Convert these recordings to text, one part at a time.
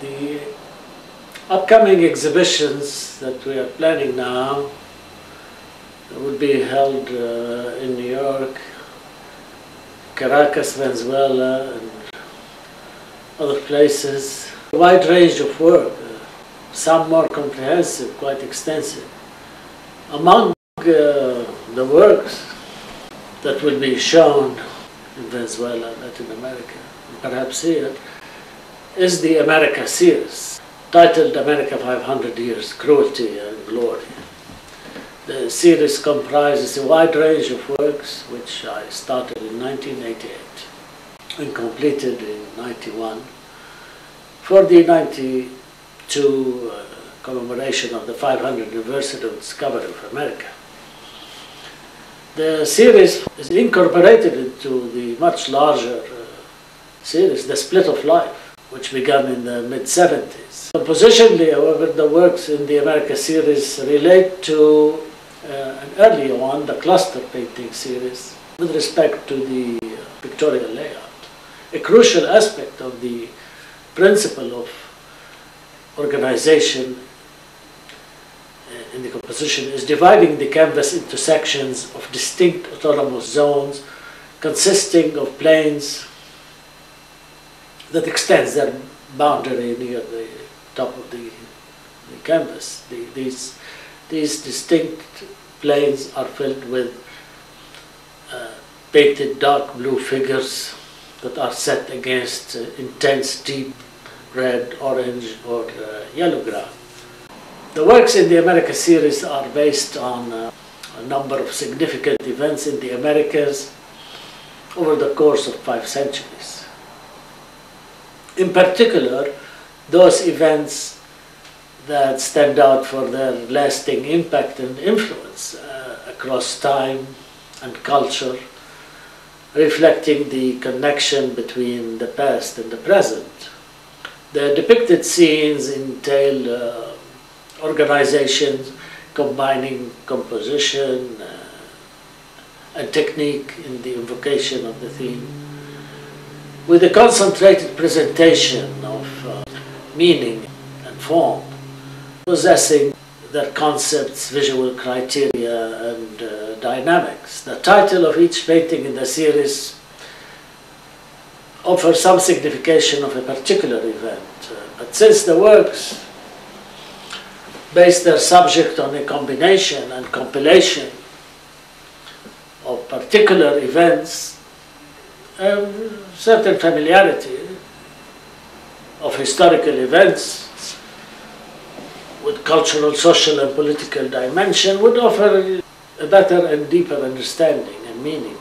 The upcoming exhibitions that we are planning now will be held in New York, Caracas, Venezuela, and other places. A wide range of work, some more comprehensive, quite extensive. Among the works that will be shown in Venezuela, Latin America, and perhaps here, is the America series, titled America 500 Years, Cruelty and Glory. The series comprises a wide range of works which I started in 1988 and completed in 91 for the 92 commemoration of the 500th anniversary of the discovery of America. The series is incorporated into the much larger series, The Split of Life, which began in the mid-70s. Compositionally, however, the works in the America series relate to an earlier one, the cluster painting series, with respect to the pictorial layout. A crucial aspect of the principle of organization in the composition is dividing the canvas into sections of distinct autonomous zones consisting of planes that extends their boundary near the top of the canvas. These distinct planes are filled with painted dark blue figures that are set against intense deep red, orange, or yellow ground. The works in the America series are based on a number of significant events in the Americas over the course of 5 centuries. In particular, those events that stand out for their lasting impact and influence across time and culture, reflecting the connection between the past and the present. The depicted scenes entail organizations combining composition and technique in the invocation of the theme, with a concentrated presentation of meaning and form, possessing their concepts, visual criteria, and dynamics. The title of each painting in the series offers some signification of a particular event, but since the works base their subject on a combination and compilation of particular events, certain familiarity of historical events with cultural, social, and political dimension would offer a better and deeper understanding and meaning.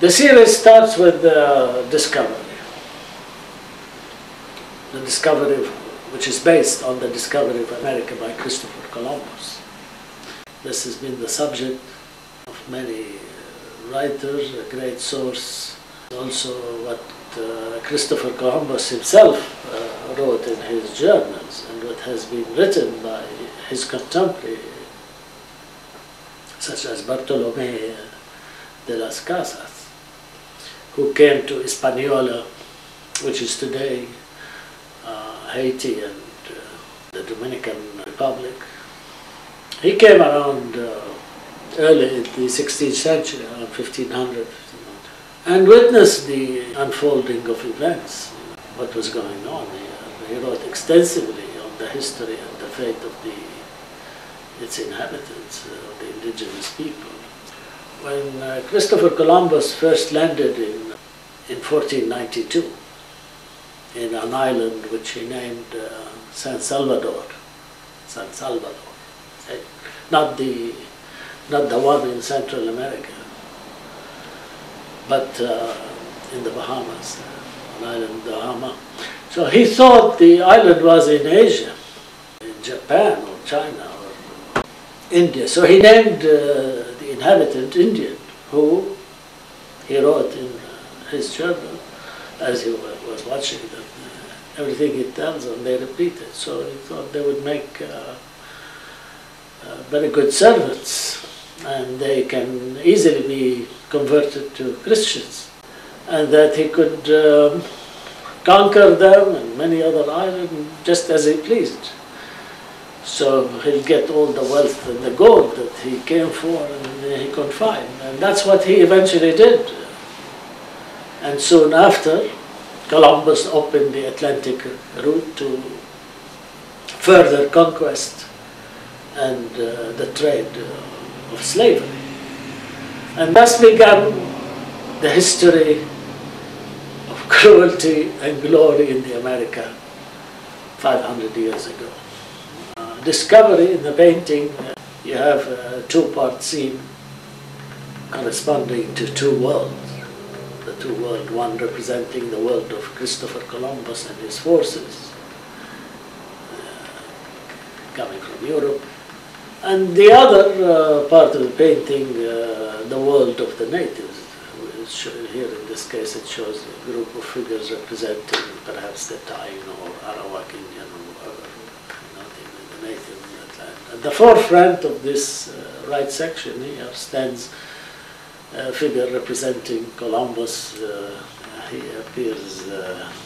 The series starts with the discovery. The discovery which is based on the discovery of America by Christopher Columbus. This has been the subject of many writers, a great source. Also what Christopher Columbus himself wrote in his journals, and what has been written by his contemporary, such as Bartolomé de las Casas, who came to Hispaniola, which is today Haiti and the Dominican Republic. He came around early in the 16th century, around 1500, and witnessed the unfolding of events, what was going on. He wrote extensively on the history and the fate of its inhabitants, the indigenous people. When Christopher Columbus first landed in 1492, in an island which he named San Salvador, not the one in Central America, but in the Bahamas, an island, Bahama. So he thought the island was in Asia, in Japan or China or India. So he named the inhabitant Indian, who he wrote in his journal as he was watching them. Everything he tells them, they repeat it. So he thought they would make very good servants, and they can easily be converted to Christians, and that he could conquer them and many other islands just as he pleased. So he'll get all the wealth and the gold that he came for and he could find. And that's what he eventually did. And soon after, Columbus opened the Atlantic route to further conquest and the trade of slavery. And thus began the history of cruelty and glory in the America 500 years ago. Discovery in the painting, you have a two-part scene corresponding to two worlds. The two worlds, one representing the world of Christopher Columbus and his forces coming from Europe, and the other part of the painting, the world of the natives. Here in this case it shows a group of figures representing perhaps the Taino or Arawak Indian or whatever, the native of that land. At the forefront of this right section here stands a figure representing Columbus. He appears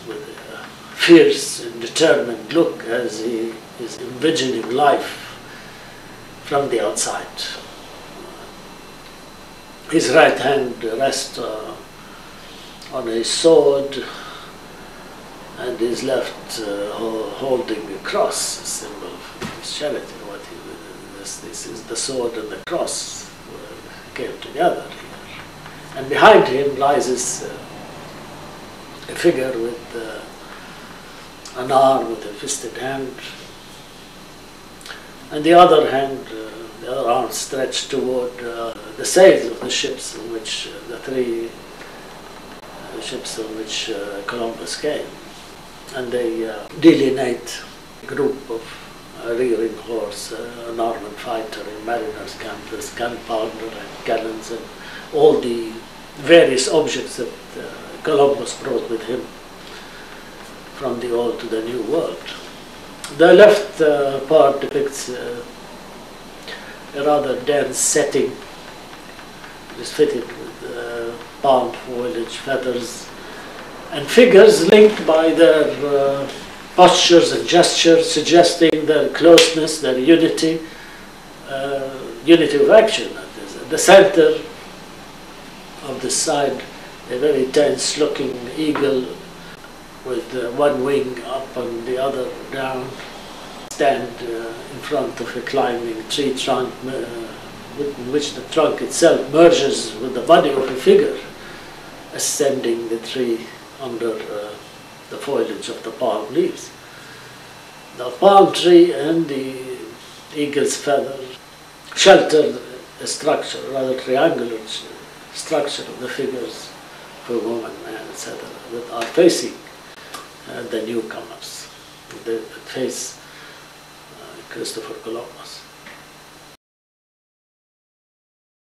with a fierce and determined look as he is envisioning life from the outside. His right hand rests on his sword, and his left holding a cross, a symbol of Christianity. This is the sword and the cross came together here. And behind him rises a figure with an arm with a fisted hand, and the other hand, the other arm stretched toward the sails of the ships in which the three ships in which Columbus came. And they delineate a group of rearing horse, an armored fighter in mariner's campers, gunpowder and cannons, and all the various objects that Columbus brought with him from the old to the new world. The left part depicts a rather dense setting. It is fitted with palm foliage, feathers, and figures linked by their postures and gestures, suggesting their closeness, their unity, unity of action. At the center of the side, a very tense-looking eagle with one wing up and the other down, stand in front of a climbing tree trunk, in which the trunk itself merges with the body of a figure ascending the tree under the foliage of the palm leaves. The palm tree and the eagle's feather shelter a structure, a rather triangular structure of the figures for woman, man, etc., that are facing the newcomers, that face Christopher Columbus.